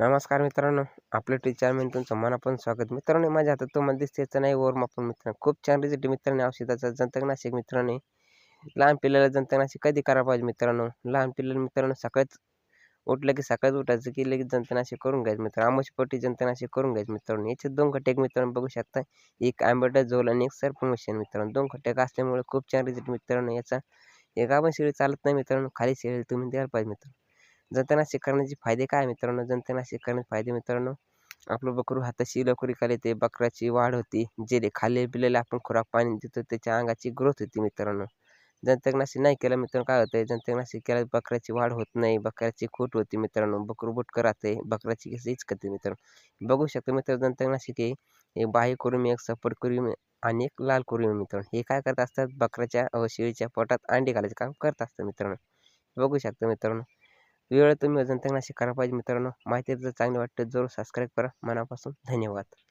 नमस्कार मित्रांनो, आपल्या टीचरमध्ये तुमचं मनापासून स्वागत. मित्रांनो, माझ्या हातात तुम्हाला दिसतेच नाही ओव्हरमापून मित्रांनो. खूप छान रिझल्ट मित्रांनो औषधाचा जंतकनाशक मित्रांनो. लहान पिल्लाला जंतकनाशक कधी करायला पाहिजे मित्रांनो? लहान पिल्लाला मित्रांनो सकाळीच उठलं की सकाळीच उठायचं की लगेच जंतकनाशक करून घ्यायचं मित्रांनो. आमुषपोटी जंतकनाशक करून घ्यायचं मित्रांनो. याचे 2 घटक मित्रांनो बघू शकता. एक अल्बेंडाझोल आणि एक सल्फोनेशन मित्रांनो. 2 घटक असल्यामुळे खूप छान रिझल्ट मित्रांनो याचा. एक आपण शेळी चालत नाही मित्रांनो, खाली शेळी तुम्ही द्यायला पाहिजे मित्रांनो. जंतकनाशक करण्याचे फायदे काय मित्रांनो? जंतकनाशक करण्याचे फायदे मित्रांनो, आपलं बकरू हाताशी लवकर येते, बकऱ्याची वाढ होती, जे खाल्ले पिलेले आपण खुराक पाणी देतो त्याच्या अंगाची ग्रोथ होती मित्रांनो. जंतकनाशक नाही केलं मित्रांनो काय होतंय? जंतकनाशक केल्यास बकऱ्याची वाढ होत नाही, बकऱ्याची खूट होती मित्रांनो, बकरू बुटकं राहतंय, बकऱ्याची केस इचकते मित्रांनो. बघू शकता मित्रांनो जंतकनाशक हे बाह्य कुरुमी, एक सफेद कुरुमी आणि एक लाल कुरुमी मित्रांनो. हे काय करत असतात? बकऱ्याच्या शेळीच्या पोटात अंडी घालायचं काम करत असतं मित्रांनो. बघू शकता मित्रांनो. वेळ तुम्ही जंतकनाशक करायला पाहिजे मित्रांनो. माहिती जर चांगली वाटते जरूर सबस्क्राईब करा. मनापासून धन्यवाद.